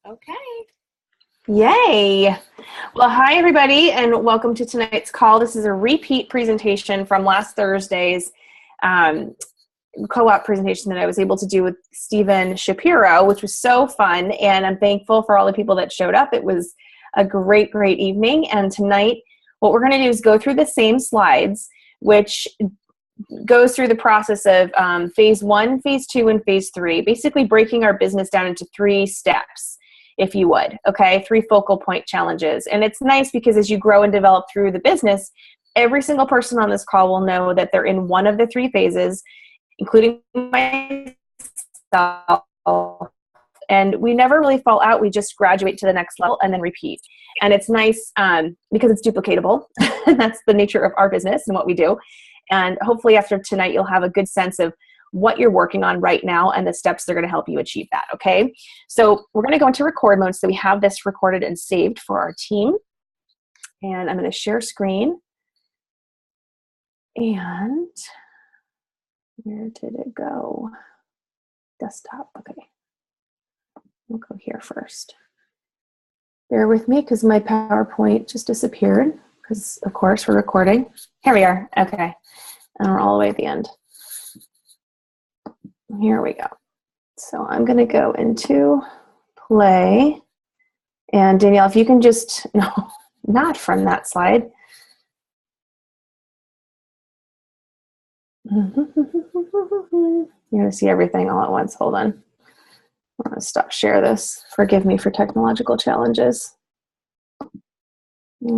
Okay. Yay. Well, hi, everybody, and welcome to tonight's call. This is a repeat presentation from last Thursday's co-op presentation that I was able to do with Stephen Shapiro, which was so fun, and I'm thankful for all the people that showed up. It was a great evening, and tonight what we're going to do is go through the same slides, which goes through the process of phase 1, phase 2, and phase 3, basically breaking our business down into 3 steps, if you would, okay? 3 focal point challenges. And it's nice because as you grow and develop through the business, every single person on this call will know that they're in one of the 3 phases, including myself. And we never really fall out. We just graduate to the next level and then repeat. And it's nice because it's duplicatable. And that's the nature of our business and what we do. And hopefully after tonight, you'll have a good sense of what you're working on right now and the steps that are going to help you achieve that, okay? So we're going to go into record mode so we have this recorded and saved for our team. And I'm going to share screen. And where did it go? Desktop, okay. We'll go here first. Bear with me because my PowerPoint just disappeared because, of course, we're recording. Here we are, okay. And we're all the way at the end. Here we go. So I'm going to go into play. And Danielle, if you can just, no, not from that slide. You're going to see everything all at once. Hold on. I'm going to stop share this. Forgive me for technological challenges. Here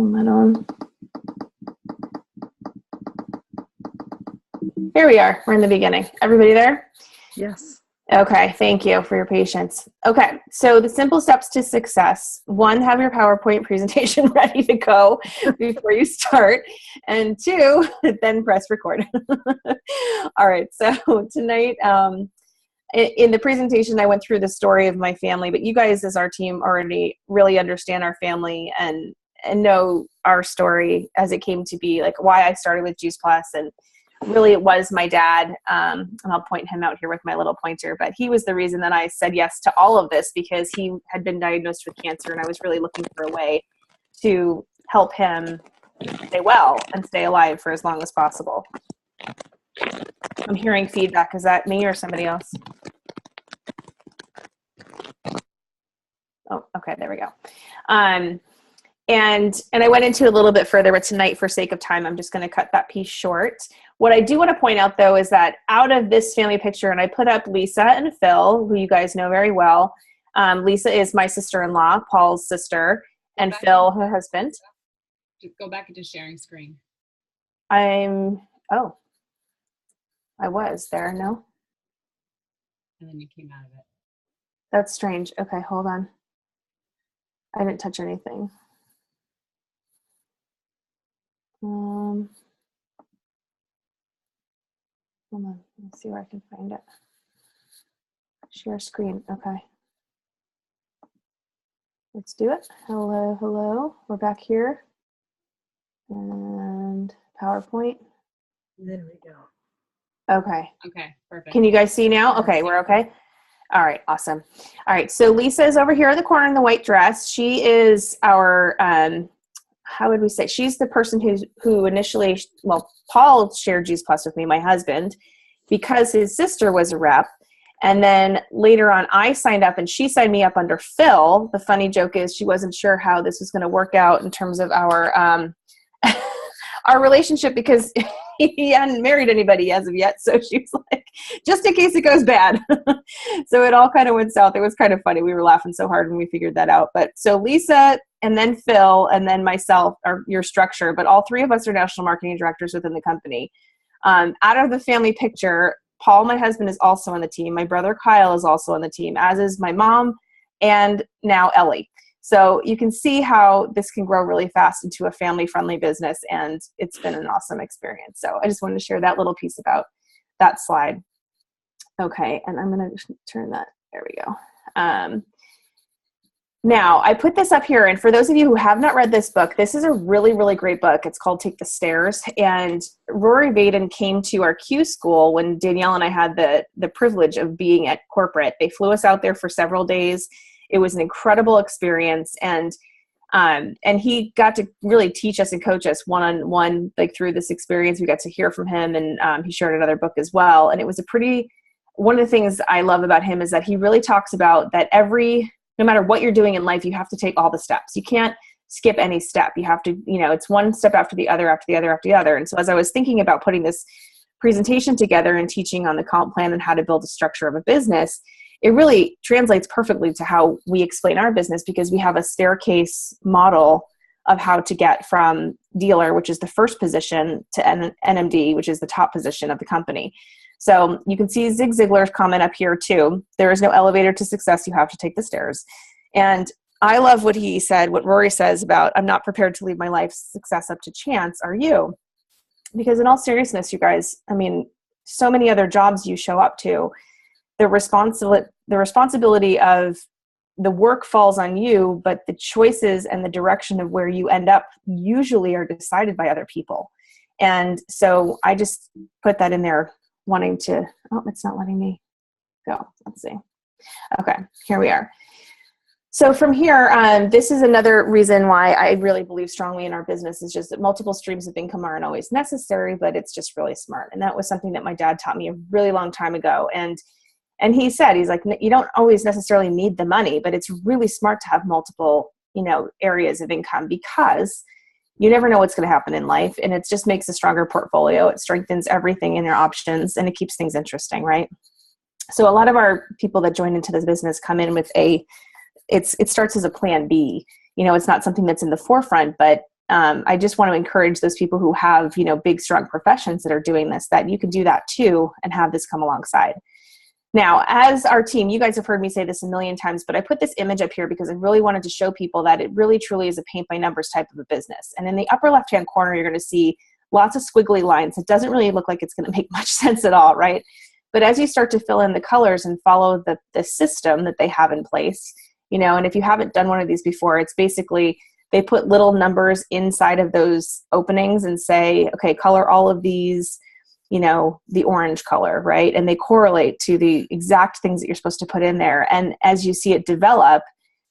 we are. We're in the beginning. Everybody there? Yes. Okay, thank you for your patience. Okay, so the simple steps to success. 1, have your PowerPoint presentation ready to go before you start. And 2, then press record. All right, so tonight in the presentation, I went through the story of my family, but you guys as our team already really understand our family and know our story as it came to be, like why I started with Juice Plus. And really, it was my dad, and I'll point him out here with my little pointer, but he was the reason that I said yes to all of this because he had been diagnosed with cancer, and I was really looking for a way to help him stay well and stay alive for as long as possible. I'm hearing feedback. Is that me or somebody else? Oh, okay, there we go. And I went into a little bit further, but tonight, for sake of time, I'm just going to cut that piece short. What I do want to point out, though, is that out of this family picture, and I put up Lisa and Phil, who you guys know very well. Lisa is my sister-in-law, Paul's sister, and Phil, her husband. Just go back into sharing screen. I was there, no? And then you came out of it. That's strange. Okay, hold on. I didn't touch anything. Hold on, let's see where I can find it. Share screen, okay. Let's do it. Hello, we're back here. And PowerPoint. There we go. Okay. Okay, perfect. Can you guys see now? Okay, we're okay. All right, awesome. All right, so Lisa is over here in the corner in the white dress. She is our, how would we say? She's the person who initially, well, Paul shared Juice Plus with me, my husband, because his sister was a rep. And then later on, I signed up and she signed me up under Phil. The funny joke is she wasn't sure how this was going to work out in terms of our our relationship because he hadn't married anybody as of yet. So she was like, just in case it goes bad. So it all kind of went south. It was kind of funny. We were laughing so hard when we figured that out. But so Lisa and then Phil and then myself are your structure, but all 3 of us are national marketing directors within the company. Out of the family picture, Paul, my husband, is also on the team. My brother Kyle is also on the team, as is my mom and now Ellie. So you can see how this can grow really fast into a family-friendly business, and it's been an awesome experience. So I just wanted to share that little piece about that slide. Okay, and I'm going to turn that. There we go. Now, I put this up here, and for those of you who have not read this book, this is a really, really great book. It's called Take the Stairs, and Rory Vaden came to our Q school when Danielle and I had the privilege of being at corporate. They flew us out there for several days, It was an incredible experience. And he got to really teach us and coach us one-on-one, like through this experience. We got to hear from him, and he shared another book as well. And it was one of the things I love about him is that he really talks about that no matter what you're doing in life, you have to take all the steps. You can't skip any step. You have to, it's one step after the other, after the other, after the other. And so as I was thinking about putting this presentation together and teaching on the comp plan and how to build a structure of a business, it really translates perfectly to how we explain our business, because we have a staircase model of how to get from dealer, which is the first position, to NMD, which is the top position of the company. So you can see Zig Ziglar's comment up here too. There is no elevator to success. You have to take the stairs. And I love what he said, what Rory says about, I'm not prepared to leave my life's success up to chance. Are you? Because in all seriousness, you guys, I mean, so many other jobs you show up to, the responsibility of the work falls on you, but the choices and the direction of where you end up usually are decided by other people. And so I just put that in there, wanting to, it's not letting me go. Let's see. Okay, here we are. So from here, this is another reason why I really believe strongly in our business, is just that multiple streams of income aren't always necessary, but it's just really smart. And that was something that my dad taught me a really long time ago. And he said, he's like, you don't always necessarily need the money, but it's really smart to have multiple, areas of income, because you never know what's going to happen in life. And it just makes a stronger portfolio. It strengthens everything in your options, and it keeps things interesting, right? So a lot of our people that join into this business come in with it starts as a plan B. It's not something that's in the forefront, but I just want to encourage those people who have, big, strong professions that are doing this, that you can do that too and have this come alongside. Now, as our team, you guys have heard me say this a million times, but I put this image up here because I really wanted to show people that it really truly is a paint by numbers type of a business. And in the upper left-hand corner, you're going to see lots of squiggly lines. It doesn't really look like it's going to make much sense at all, right? But as you start to fill in the colors and follow the system that they have in place, and if you haven't done one of these before, it's basically they put little numbers inside of those openings and say, okay, color all of these, the orange color, right? And they correlate to the exact things that you're supposed to put in there. And as you see it develop,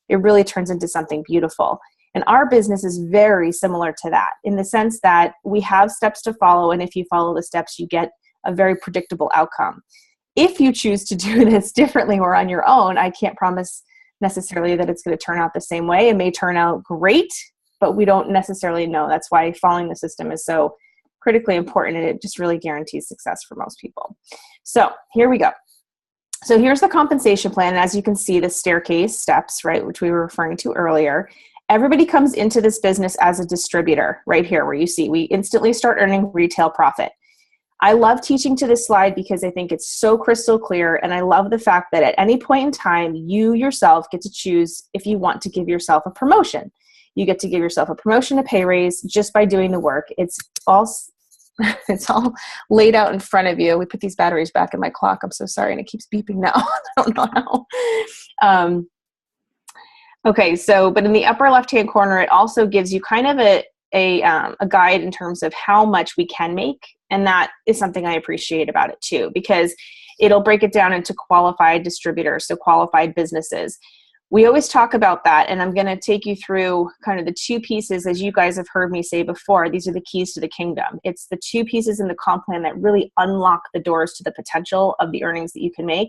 it really turns into something beautiful. And our business is very similar to that, in the sense that we have steps to follow. And if you follow the steps, you get a very predictable outcome. If you choose to do this differently or on your own, I can't promise necessarily that it's going to turn out the same way. It may turn out great, but we don't necessarily know. That's why following the system is so critically important, and it just really guarantees success for most people. So here we go. So here's the compensation plan. And as you can see, the staircase steps, right, which we were referring to earlier. Everybody comes into this business as a distributor right here, where you see we instantly start earning retail profit. I love teaching to this slide because I think it's so crystal clear, and I love the fact that at any point in time, you yourself get to choose if you want to give yourself a promotion. You get to give yourself a promotion, a pay raise, just by doing the work. It's all laid out in front of you. We put these batteries back in my clock. I'm so sorry, and it keeps beeping now. I don't know how. Okay, so but in the upper left-hand corner, it also gives you kind of a guide in terms of how much we can make. And that is something I appreciate about it too, because it'll break it down into qualified distributors, so qualified businesses. We always talk about that, and I'm going to take you through kind of the two pieces, as you guys have heard me say before. These are the keys to the kingdom. It's the two pieces in the comp plan that really unlock the doors to the potential of the earnings that you can make.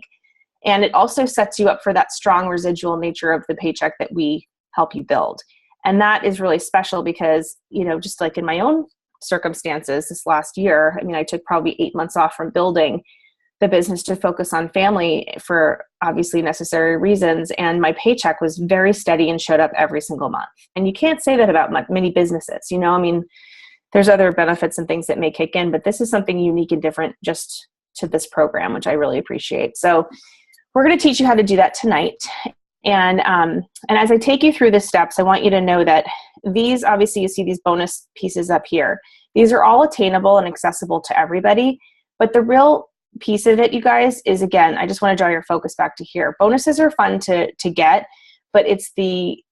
And it also sets you up for that strong residual nature of the paycheck that we help you build. And that is really special because, just like in my own circumstances this last year, I took probably 8 months off from building the business to focus on family for obviously necessary reasons. And my paycheck was very steady and showed up every single month. And you can't say that about many businesses, there's other benefits and things that may kick in, but this is something unique and different just to this program, which I really appreciate. So we're going to teach you how to do that tonight. And as I take you through the steps, I want you to know that these, obviously you see these bonus pieces up here. These are all attainable and accessible to everybody. But the real piece of it, you guys, is, again, I just want to draw your focus back to here. Bonuses are fun to get, but it's the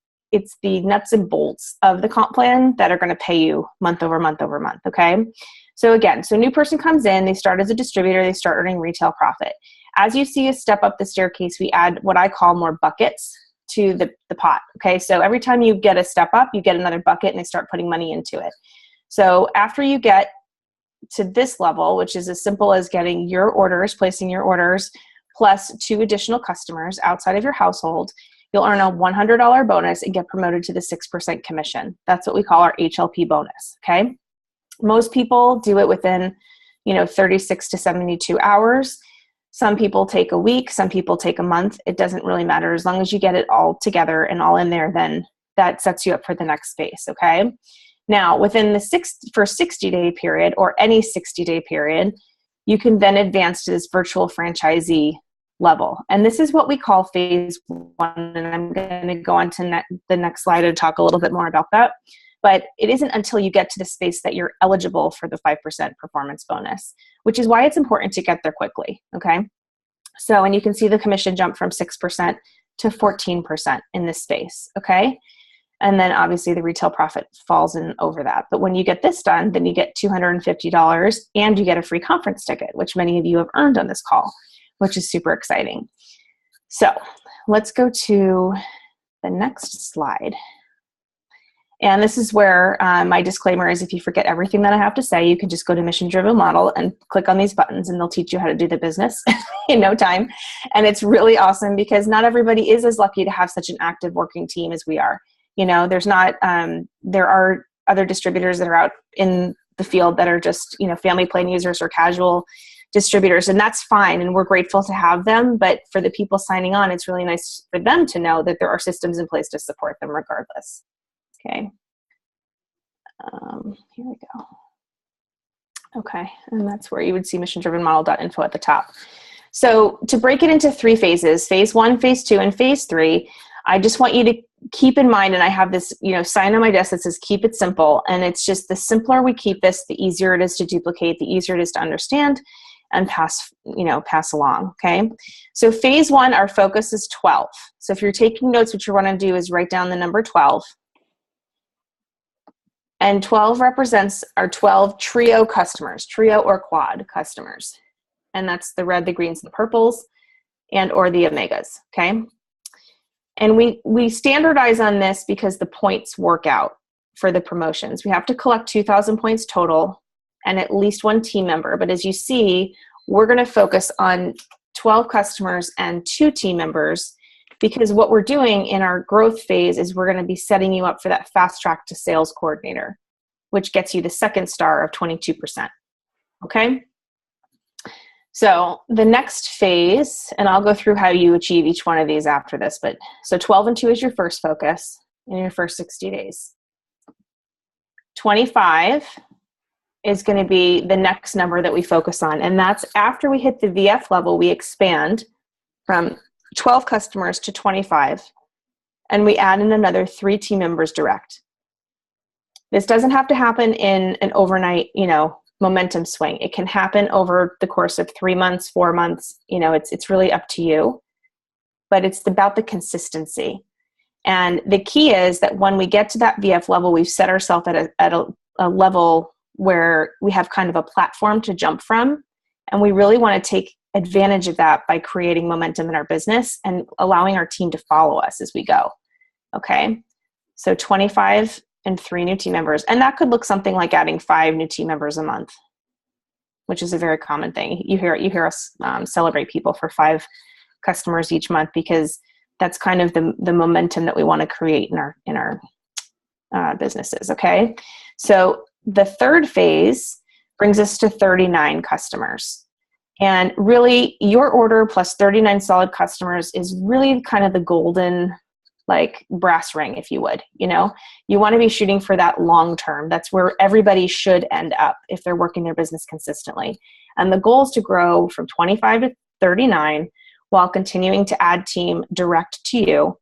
nuts and bolts of the comp plan that are going to pay you month over month over month, okay? So again, so a new person comes in, they start as a distributor, they start earning retail profit. As you see us step up the staircase, we add what I call more buckets. to the pot. Okay. So every time you get a step up, you get another bucket and they start putting money into it. So after you get to this level, which is as simple as getting your orders, placing your orders, plus 2 additional customers outside of your household, you'll earn a $100 bonus and get promoted to the 6% commission. That's what we call our HLP bonus. Okay. Most people do it within, 36 to 72 hours. Some people take a week, some people take a month. It doesn't really matter. As long as you get it all together and all in there, then that sets you up for the next phase. Okay. Now, within the 60-day period or any 60-day period, you can then advance to this virtual franchisee level. And this is what we call phase 1. And I'm going to go on to the next slide and talk a little bit more about that. But it isn't until you get to the space that you're eligible for the 5% performance bonus, which is why it's important to get there quickly. Okay. So, and you can see the commission jump from 6% to 14% in this space. Okay. And then obviously the retail profit falls in over that. But when you get this done, then you get $250 and you get a free conference ticket, which many of you have earned on this call, which is super exciting. So let's go to the next slide. And this is where my disclaimer is, if you forget everything that I have to say, you can just go to Mission Driven Model and click on these buttons and they'll teach you how to do the business in no time. And it's really awesome because not everybody is as lucky to have such an active working team as we are. There's not, there are other distributors that are out in the field that are just, family plan users or casual distributors, and that's fine. And we're grateful to have them. But for the people signing on, it's really nice for them to know that there are systems in place to support them regardless. Okay. Here we go. Okay. And that's where you would see missiondrivenmodel.info at the top. So to break it into 3 phases, phase 1, phase 2, and phase 3, I just want you to keep in mind, and I have this, sign on my desk that says keep it simple. And it's just the simpler we keep this, the easier it is to duplicate, the easier it is to understand and pass along. Okay. So phase 1, our focus is 12. So if you're taking notes, what you want to do is write down the number 12. And 12 represents our 12 trio customers, trio or quad customers. And that's the red, the greens, the purples, and or the omegas. Okay. And we standardize on this because the points work out for the promotions. We have to collect 2,000 points total and at least 1 team member. But as you see, we're going to focus on 12 customers and 2 team members because what we're doing in our growth phase is we're going to be setting you up for that fast track to sales coordinator, which gets you the second star of 22%. Okay. So the next phase, and I'll go through how you achieve each one of these after this, but so 12 and 2 is your first focus in your first 60 days. 25 is going to be the next number that we focus on. And that's after we hit the VF level, we expand from 12 customers to 25, and we add in another 3 team members direct. This doesn't have to happen in an overnight, momentum swing. It can happen over the course of 3 months, 4 months. It's really up to you, but it's about the consistency. And the key is that when we get to that VF level, we've set ourselves at a level where we have kind of a platform to jump from. And we really want to take advantage of that by creating momentum in our business and allowing our team to follow us as we go. Okay. So 25 and 3 new team members. And that could look something like adding 5 new team members a month, which is a very common thing. You hear us celebrate people for 5 customers each month because that's kind of the momentum that we want to create in our businesses. Okay. So the third phase brings us to 39 customers. And really your order plus 39 solid customers is really kind of the golden brass ring, if you would. You want to be shooting for that long term. That's where everybody should end up if they're working their business consistently. And the goal is to grow from 25 to 39 while continuing to add team direct to you.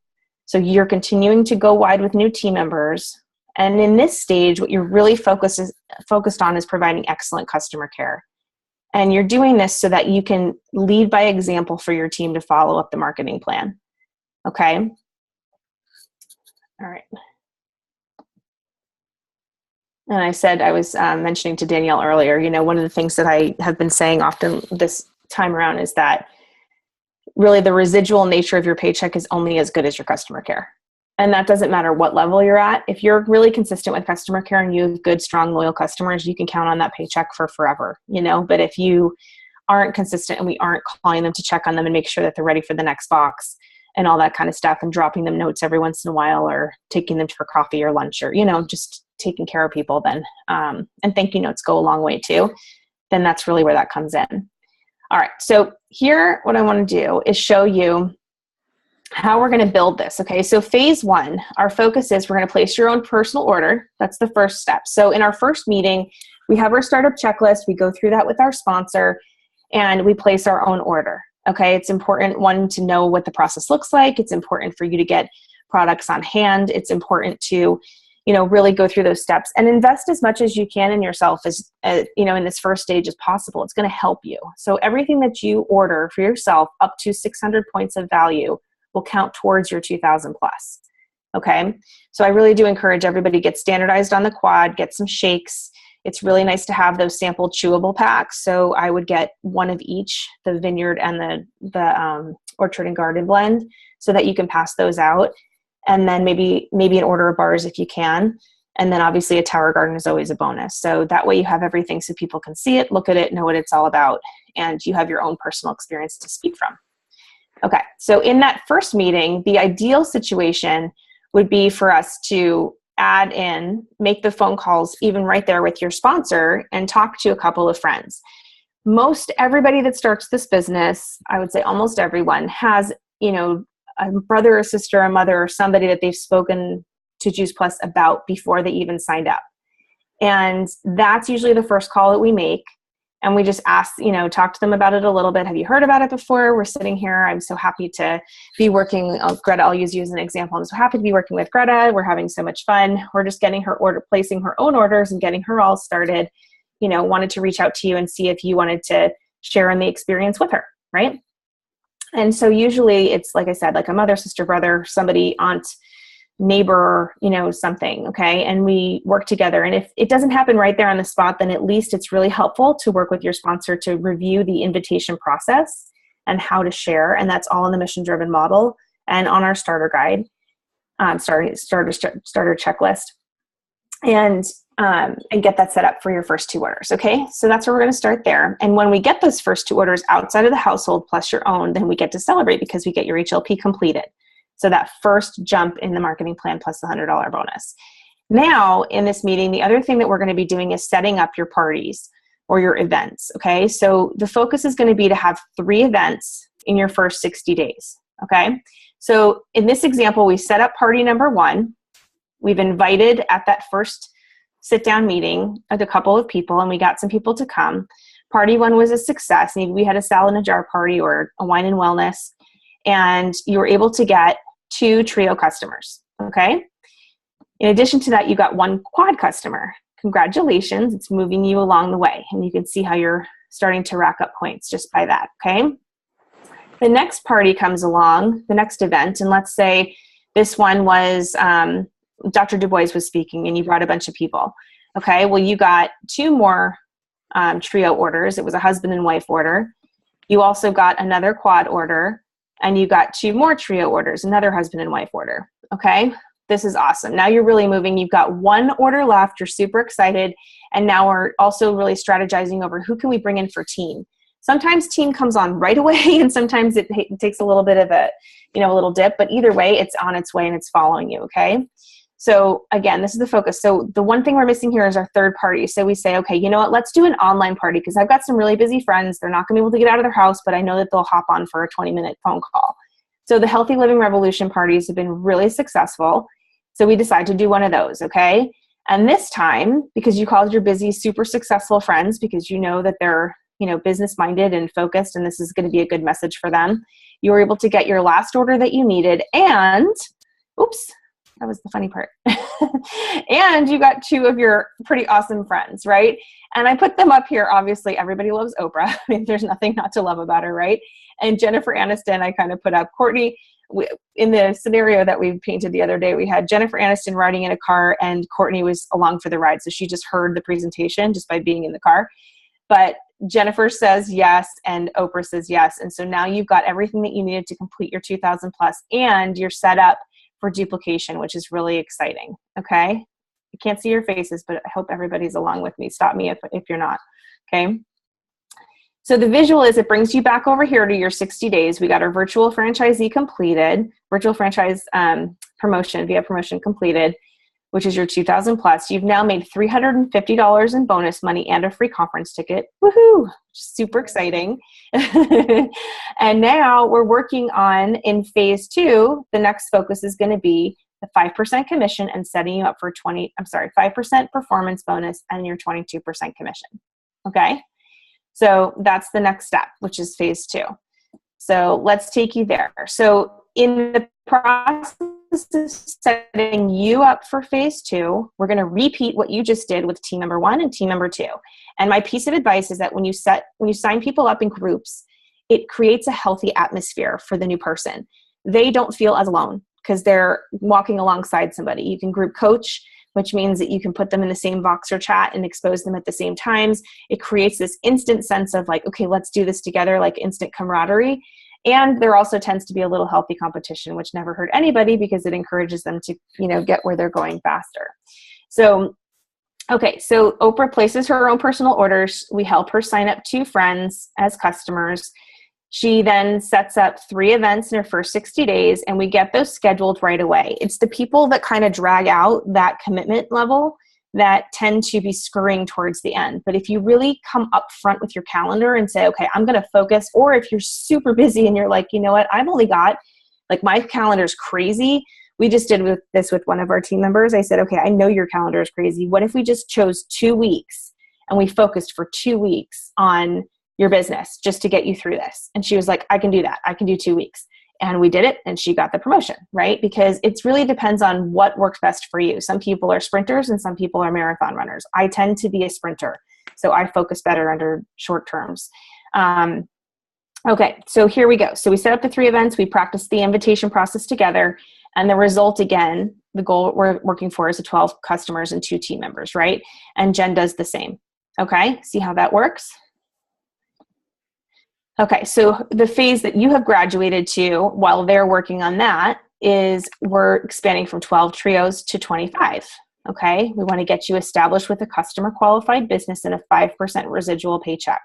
So you're continuing to go wide with new team members. And in this stage, what you're really focused on is providing excellent customer care. And you're doing this so that you can lead by example for your team to follow up the marketing plan. Okay. All right. And I said, I was mentioning to Danielle earlier, one of the things that I have been saying often this time around is that really the residual nature of your paycheck is only as good as your customer care. And that doesn't matter what level you're at. If you're really consistent with customer care and you have good, strong, loyal customers, you can count on that paycheck for forever, But if you aren't consistent and we aren't calling them to check on them and make sure that they're ready for the next box and all that kind of stuff and dropping them notes every once in a while or taking them for coffee or lunch or, just taking care of people then, and thank you notes go a long way too, then that's really where that comes in. All right. So here, what I want to do is show you how we're going to build this. Okay. So phase 1, our focus is we're going to place your own personal order. That's the first step. So in our first meeting, we have our startup checklist. We go through that with our sponsor and we place our own order. Okay. It's important, one, to know what the process looks like. It's important for you to get products on hand. It's important to, really go through those steps and invest as much as you can in yourself as in this first stage as possible. It's going to help you. So everything that you order for yourself up to 600 points of value will count towards your 2,000 plus. Okay. So I really do encourage everybody to get standardized on the quad, get some shakes. It's really nice to have those sample chewable packs. So I would get one of each, the vineyard and the orchard and garden blend, so that you can pass those out. And then maybe an order of bars if you can. And then obviously a tower garden is always a bonus. So that way you have everything so people can see it, look at it, know what it's all about, and you have your own personal experience to speak from. Okay, so in that first meeting, the ideal situation would be for us to make the phone calls even right there with your sponsor and talk to a couple of friends. Most everybody that starts this business, I would say almost everyone, has, a brother or sister, a mother, or somebody that they've spoken to Juice Plus about before they even signed up. And that's usually the first call that we make. And we just ask, talk to them about it a little bit. Have you heard about it before? We're sitting here. I'm so happy to be working. Greta, I'll use you as an example. I'm so happy to be working with Greta. We're having so much fun. We're just getting her placing her own orders and getting her all started. Wanted to reach out to you and see if you wanted to share in the experience with her, right? And so usually it's, like I said, like a mother, sister, brother, somebody, aunt, neighbor, something. Okay. And we work together. And if it doesn't happen right there on the spot, then at least it's really helpful to work with your sponsor to review the invitation process and how to share. And that's all in the mission driven model and on our starter guide, starter checklist, and get that set up for your first 2 orders. Okay. So that's where we're going to start there. And when we get those first 2 orders outside of the household plus your own, then we get to celebrate because we get your HLP completed. So that first jump in the marketing plan plus the $100 bonus. Now in this meeting, the other thing that we're going to be doing is setting up your parties or your events. Okay. So the focus is going to be to have 3 events in your first 60 days. Okay. So in this example, we set up party number 1. We've invited at that first sit down meeting a couple of people and we got some people to come. Party 1 was a success. We had a salad in a jar party or a wine and wellness. And you were able to get 2 trio customers, okay? In addition to that, you got 1 quad customer. Congratulations, it's moving you along the way. And you can see how you're starting to rack up points just by that, okay? The next party comes along, the next event, and let's say this one was Dr. Du Bois was speaking and you brought a bunch of people. Okay, well, you got 2 more trio orders. It was a husband and wife order. You also got another quad order. And you got 2 more trio orders, another husband and wife order. Okay, this is awesome. Now you're really moving. You've got 1 order left. You're super excited. And now we're also really strategizing over who can we bring in for team. Sometimes team comes on right away, and sometimes it takes a little bit of a little dip. But either way, it's on its way and it's following you. Okay. So again, this is the focus. So the one thing we're missing here is our third party. So we say, okay, you know what, let's do an online party because I've got some really busy friends. They're not going to be able to get out of their house, but I know that they'll hop on for a 20-minute phone call. So the Healthy Living Revolution parties have been really successful. So we decided to do one of those, okay? And this time, because you called your busy, super successful friends, because you know that they're, business-minded and focused, and this is going to be a good message for them, you were able to get your last order that you needed, and, oops, that was the funny part. And you got 2 of your pretty awesome friends, right? And I put them up here. Obviously, everybody loves Oprah. I mean, there's nothing not to love about her, right? And Jennifer Aniston, I kind of put up. Courtney, in the scenario that we painted the other day, we had Jennifer Aniston riding in a car and Courtney was along for the ride. So she just heard the presentation just by being in the car. But Jennifer says yes, and Oprah says yes. And so now you've got everything that you needed to complete your 2000 plus, and you're set up for duplication, which is really exciting. Okay. I can't see your faces, but I hope everybody's along with me. Stop me if you're not. Okay. So the visual is it brings you back over here to your 60 days. We got our virtual franchisee completed, virtual franchise promotion, via promotion completed, which is your 2000 plus. You've now made $350 in bonus money and a free conference ticket. Woohoo! Super exciting. And now we're working on, in phase 2, the next focus is going to be the 5% commission and setting you up for 5% performance bonus and your 22% commission. Okay. So that's the next step, which is phase 2. So let's take you there. So in the process of setting you up for phase 2, we're going to repeat what you just did with team member 1 and team member 2. And my piece of advice is that when you sign people up in groups, it creates a healthy atmosphere for the new person. They don't feel as alone because they're walking alongside somebody. You can group coach, which means that you can put them in the same Voxer chat and expose them at the same times. It creates this instant sense of like, okay, let's do this together, like instant camaraderie. And there also tends to be a little healthy competition, which never hurt anybody because it encourages them to, get where they're going faster. So, okay, so Oprah places her own personal orders. We help her sign up 2 friends as customers. She then sets up 3 events in her first 60 days, and we get those scheduled right away. It's the people that kind of drag out that commitment level that tend to be scurrying towards the end. But if you really come up front with your calendar and say, okay, I'm going to focus, or if you're super busy and you're like, you know what, I've only got, like my calendar's crazy. We just did this with one of our team members. I said, okay, I know your calendar is crazy. What if we just chose 2 weeks and we focused for 2 weeks on your business just to get you through this? And she was like, I can do that. I can do 2 weeks. And we did it, and she got the promotion, right? Because it really depends on what works best for you. Some people are sprinters and some people are marathon runners. I tend to be a sprinter, so I focus better under short terms. Okay, so here we go. So we set up the 3 events. We practiced the invitation process together. And the result, again, the goal we're working for is 12 customers and 2 team members, right? And Jen does the same. Okay, see how that works? Okay, so the phase that you have graduated to while they're working on that is we're expanding from 12 trios to 25. Okay, we want to get you established with a customer qualified business and a 5% residual paycheck.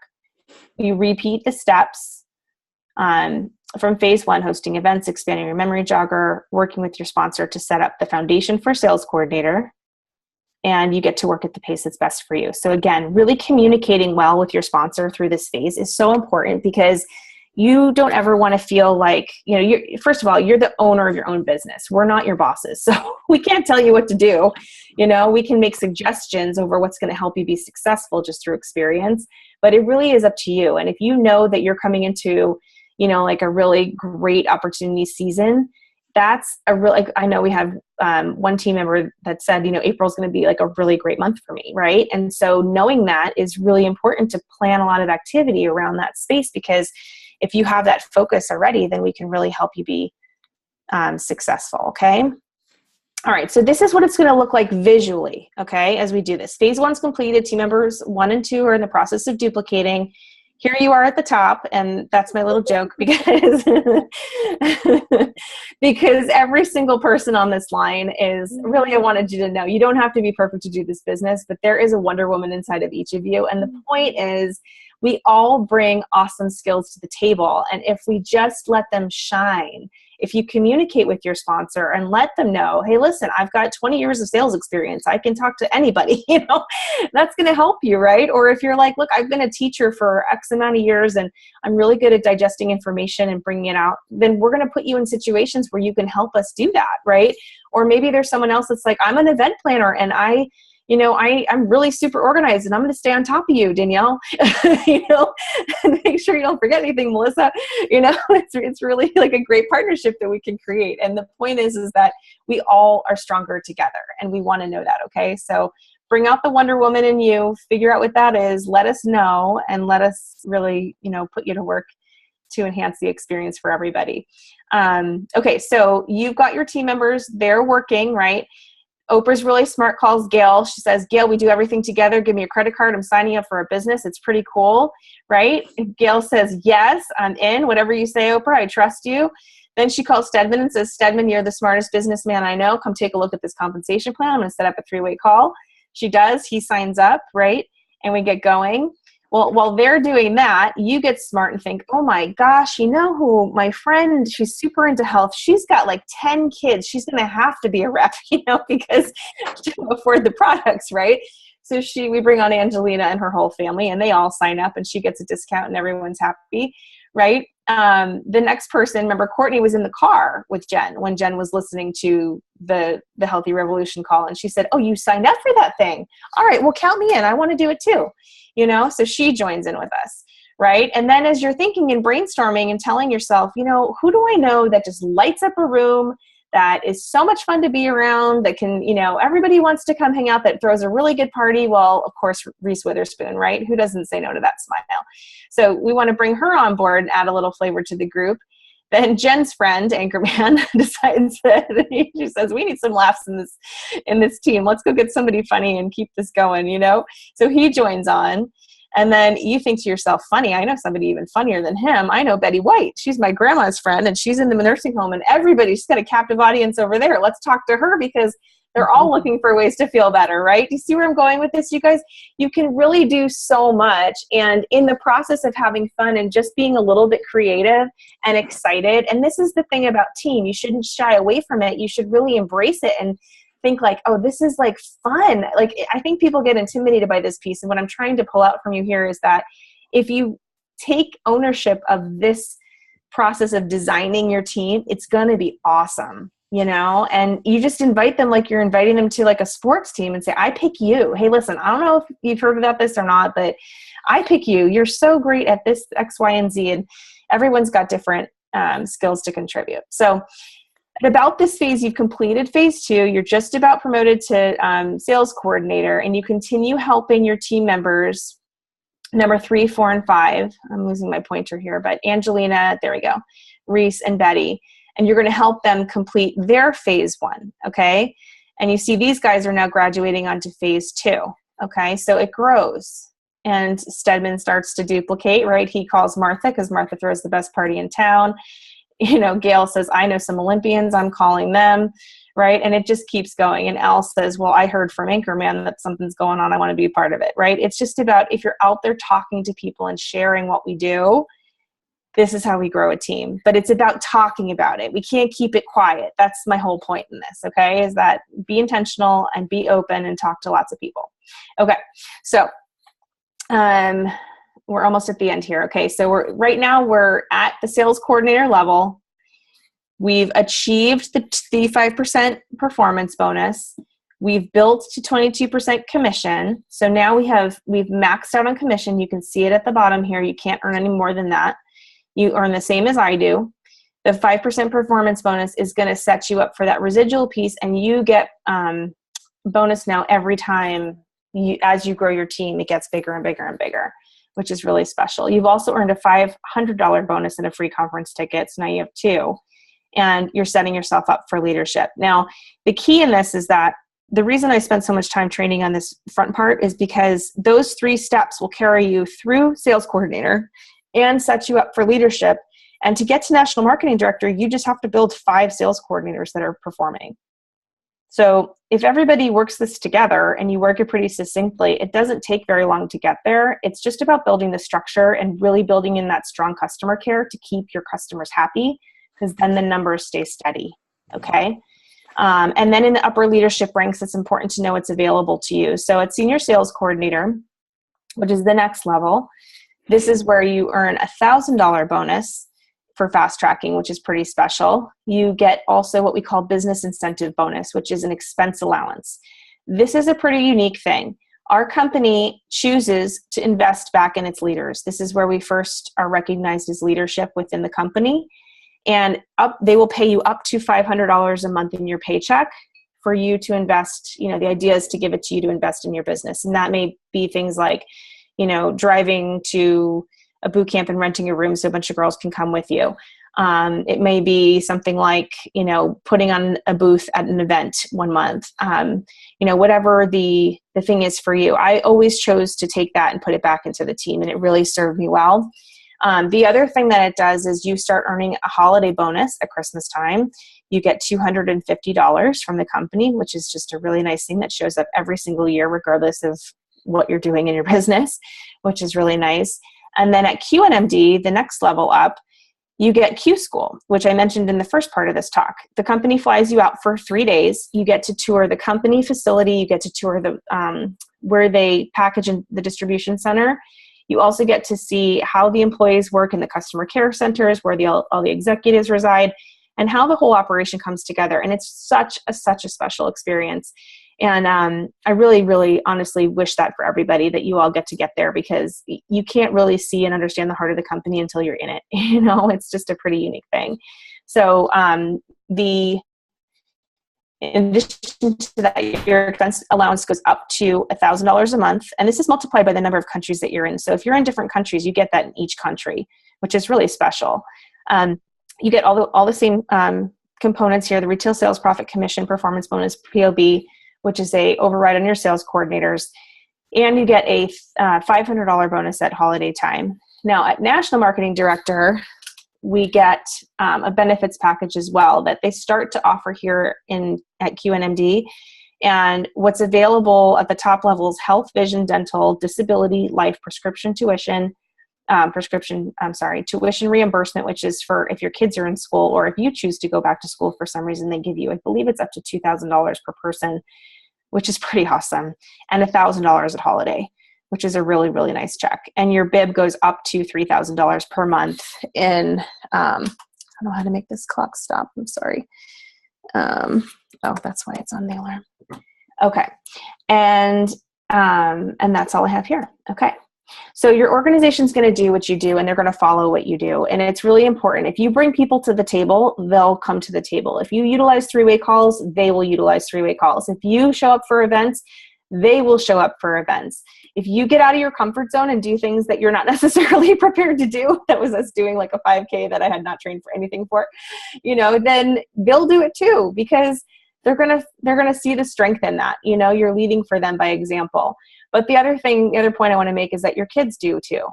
You repeat the steps from phase 1, hosting events, expanding your memory jogger, working with your sponsor to set up the foundation for sales coordinator, and you get to work at the pace that's best for you. So again, really communicating well with your sponsor through this phase is so important because you don't ever want to feel like, first of all, you're the owner of your own business. We're not your bosses. So we can't tell you what to do. We can make suggestions over what's going to help you be successful just through experience, but it really is up to you. And if you know that you're coming into, like a really great opportunity season, that's I know we have one team member that said, April's going to be like a really great month for me, right? And so knowing that is really important to plan a lot of activity around that space, because if you have that focus already, then we can really help you be successful, okay? All right, so this is what it's going to look like visually, okay, as we do this. Phase 1's completed. Team members 1 and 2 are in the process of duplicating. Here you are at the top, and that's my little joke because because every single person on this line is really, I wanted you to know, you don't have to be perfect to do this business, but there is a Wonder Woman inside of each of you. And the point is we all bring awesome skills to the table. And if we just let them shine, if you communicate with your sponsor and let them know, hey, listen, I've got 20 years of sales experience. I can talk to anybody, that's going to help you, right? Or if you're like, look, I've been a teacher for X amount of years and I'm really good at digesting information and bringing it out, then we're going to put you in situations where you can help us do that, right? Or maybe there's someone else that's like, I'm an event planner and I'm really super organized and I'm going to stay on top of you, Danielle, and make sure you don't forget anything, Melissa. It's really like a great partnership that we can create. And the point is that we all are stronger together and we want to know that. Okay. So bring out the Wonder Woman in you, figure out what that is, let us know, and let us really, put you to work to enhance the experience for everybody. Okay. So you've got your team members, they're working, right? Oprah's really smart, calls Gail. She says, Gail, we do everything together. Give me a credit card. I'm signing up for a business. It's pretty cool, right? And Gail says, yes, I'm in. Whatever you say, Oprah, I trust you. Then she calls Stedman and says, Stedman, you're the smartest businessman I know. Come take a look at this compensation plan. I'm going to set up a 3-way call. She does. He signs up, right? And we get going. Well, while they're doing that, you get smart and think, oh my gosh, you know who my friend, she's super into health. She's got like 10 kids. She's going to have to be a rep, because she can afford the products, right? So we bring on Angelina and her whole family, and they all sign up, and she gets a discount and everyone's happy, right? The next person, remember, Courtney was in the car with Jen when Jen was listening to the Healthy Revolution call. And she said, oh, you signed up for that thing. All right, well, count me in. I want to do it too. So she joins in with us, right? And then as you're thinking and brainstorming and telling yourself, who do I know that just lights up a room, that is so much fun to be around, that can, everybody wants to come hang out, that throws a really good party. Well, of course, Reese Witherspoon, right? Who doesn't say no to that smile? So we want to bring her on board and add a little flavor to the group. Then Jen's friend, Anchorman, decides that she says, we need some laughs in this team. Let's go get somebody funny and keep this going, So he joins on. And then you think to yourself, funny, I know somebody even funnier than him. I know Betty White. She's my grandma's friend, and she's in the nursing home, and she's got a captive audience over there. Let's talk to her, because they're all looking for ways to feel better, right? Do you see where I'm going with this, you guys? You can really do so much. And in the process of having fun and just being a little bit creative and excited, and this is the thing about team, you shouldn't shy away from it. You should really embrace it and think like, oh, this is like fun. Like, I think people get intimidated by this piece. And what I'm trying to pull out from you here is that if you take ownership of this process of designing your team, it's going to be awesome, and you just invite them like you're inviting them to like a sports team and say, I pick you. Hey, listen, I don't know if you've heard about this or not, but I pick you. You're so great at this X, Y, and Z. And everyone's got different skills to contribute. So at about this phase, you've completed phase 2. You're just about promoted to sales coordinator, and you continue helping your team members, number 3, 4, and 5. I'm losing my pointer here, but Angelina, there we go, Reese, and Betty. And you're going to help them complete their phase 1, okay? And you see these guys are now graduating onto phase 2, okay? So it grows. And Stedman starts to duplicate, right? He calls Martha because Martha throws the best party in town. Gail says, I know some Olympians, I'm calling them, right? And it just keeps going. And Elle says, well, I heard from Anchorman that something's going on. I want to be a part of it, right? It's just about, if you're out there talking to people and sharing what we do, this is how we grow a team. But it's about talking about it. We can't keep it quiet. That's my whole point in this, okay? Is that be intentional and be open and talk to lots of people. Okay, so we're almost at the end here. Okay, so right now we're at the sales coordinator level. We've achieved the 5% performance bonus. We've built to 22% commission. So now we've maxed out on commission. You can see it at the bottom here. You can't earn any more than that. You earn the same as I do. The 5% performance bonus is going to set you up for that residual piece, and you get bonus now every time as you grow your team. It gets bigger and bigger and bigger, which is really special. You've also earned a $500 bonus and a free conference ticket. So now you have 2, and you're setting yourself up for leadership. Now, the key in this is that the reason I spent so much time training on this front part is because those 3 steps will carry you through sales coordinator and set you up for leadership. And to get to national marketing director, you just have to build 5 sales coordinators that are performing. So if everybody works this together and you work it pretty succinctly, it doesn't take very long to get there. It's just about building the structure and really building in that strong customer care to keep your customers happy, because then the numbers stay steady, okay? And then in the upper leadership ranks, it's important to know what's available to you. So at senior sales coordinator, which is the next level, this is where you earn a $1,000 bonus for fast tracking, which is pretty special. You get also what we call business incentive bonus, which is an expense allowance. This is a pretty unique thing. Our company chooses to invest back in its leaders. This is where we first are recognized as leadership within the company. And they will pay you up to $500 a month in your paycheck for you to invest. The idea is to give it to you to invest in your business. And that may be things like, driving to a boot camp and renting a room so a bunch of girls can come with you. It may be something like, putting on a booth at an event one month, whatever the thing is for you. I always chose to take that and put it back into the team, and it really served me well. The other thing that it does is you start earning a holiday bonus at Christmas time. You get $250 from the company, which is just a really nice thing that shows up every single year, regardless of what you're doing in your business, which is really nice. And then at QNMD, the next level up, you get Q School, which I mentioned in the first part of this talk. The company flies you out for 3 days. You get to tour the company facility. You get to tour the where they package in the distribution center. You also get to see how the employees work in the customer care centers, where all the executives reside, and how the whole operation comes together. And it's such a special experience. And I really, really honestly wish that for everybody, that you all get to get there, because you can't really see and understand the heart of the company until you're in it. It's just a pretty unique thing. So in addition to that, your expense allowance goes up to $1,000 a month. And this is multiplied by the number of countries that you're in. So if you're in different countries, you get that in each country, which is really special. You get all the same components here: the retail sales profit commission, performance bonus, POB, which is a override on your sales coordinators. And you get a $500 bonus at holiday time. Now at National Marketing Director, we get a benefits package as well that they start to offer here at QNMD. And what's available at the top level is health, vision, dental, disability, life, tuition reimbursement, which is for if your kids are in school, or if you choose to go back to school for some reason, they give you, I believe it's up to $2,000 per person, which is pretty awesome, and $1,000 at holiday, which is a really, really nice check. And your bib goes up to $3,000 per month in, I don't know how to make this clock stop. I'm sorry. That's why it's on the alarm. Okay. And that's all I have here. Okay. So your organization's going to do what you do, and they're going to follow what you do. And it's really important. If you bring people to the table, they'll come to the table. If you utilize three-way calls, they will utilize three-way calls. If you show up for events, they will show up for events. If you get out of your comfort zone and do things that you're not necessarily prepared to do, that was us doing like a 5K that I had not trained for anything for, then they'll do it too, because they're going to see the strength in that. You're leading for them by example. But the other point I want to make is that your kids do too.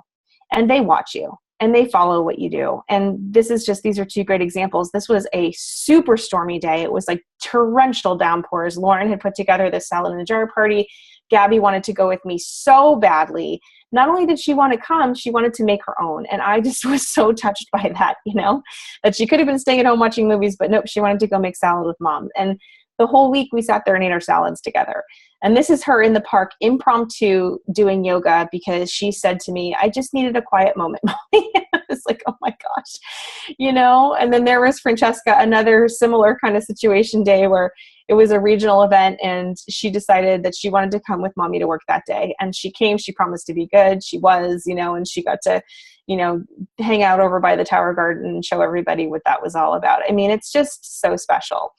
And they watch you and they follow what you do. And these are two great examples. This was a super stormy day. It was like torrential downpours. Lauren had put together this salad in a jar party. Gabby wanted to go with me so badly. Not only did she want to come, she wanted to make her own. And I just was so touched by that, that she could have been staying at home watching movies, but nope, she wanted to go make salad with mom. And the whole week we sat there and ate our salads together. And this is her in the park, impromptu, doing yoga, because she said to me, I just needed a quiet moment, Molly. I was like, oh my gosh, And then there was Francesca, another similar kind of situation day where it was a regional event, and she decided that she wanted to come with mommy to work that day. And she came, she promised to be good. She was, and she got to, hang out over by the Tower Garden and show everybody what that was all about. I mean, it's just so special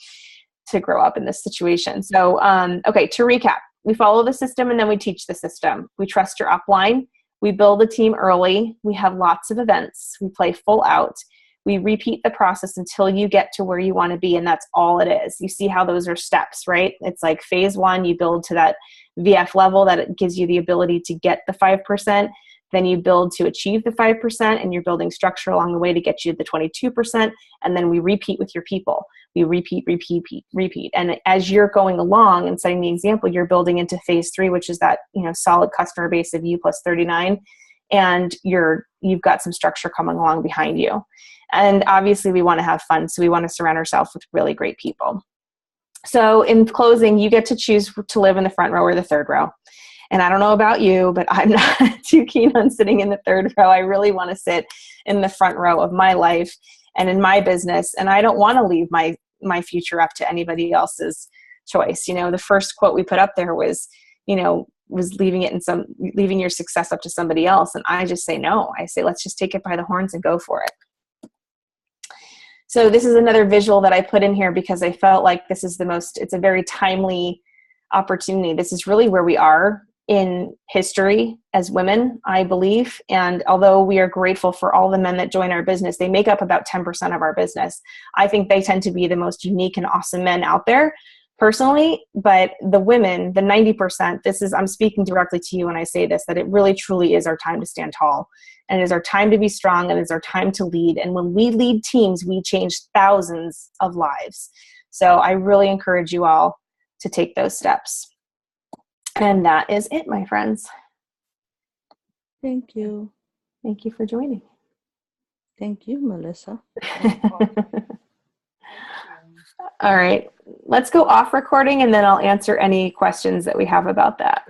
to grow up in this situation. So, okay, to recap, we follow the system and then we teach the system. We trust your upline. We build a team early. We have lots of events. We play full out. We repeat the process until you get to where you want to be. And that's all it is. You see how those are steps, right? It's like phase one, you build to that VF level that it gives you the ability to get the 5%. Then you build to achieve the 5%, and you're building structure along the way to get you the 22%. And then we repeat with your people. We repeat. And as you're going along and setting the example, you're building into phase 3, which is that, solid customer base of you plus 39. And you've got some structure coming along behind you. And obviously we want to have fun. So we want to surround ourselves with really great people. So in closing, you get to choose to live in the front row or the third row. And I don't know about you, but I'm not too keen on sitting in the third row. I really want to sit in the front row of my life and in my business. And I don't want to leave my future up to anybody else's choice. The first quote we put up there was leaving your success up to somebody else. And I just say, no, I say, let's just take it by the horns and go for it. So this is another visual that I put in here because I felt like it's a very timely opportunity. This is really where we are in history as women, I believe. And although we are grateful for all the men that join our business, they make up about 10% of our business. I think they tend to be the most unique and awesome men out there personally, but the women, the 90%, I'm speaking directly to you when I say this, that it really truly is our time to stand tall, and it is our time to be strong, and it is our time to lead. And when we lead teams, we change thousands of lives. So I really encourage you all to take those steps. And that is it, my friends. Thank you. Thank you for joining. Thank you, Melissa. All right, let's go off recording, and then I'll answer any questions that we have about that.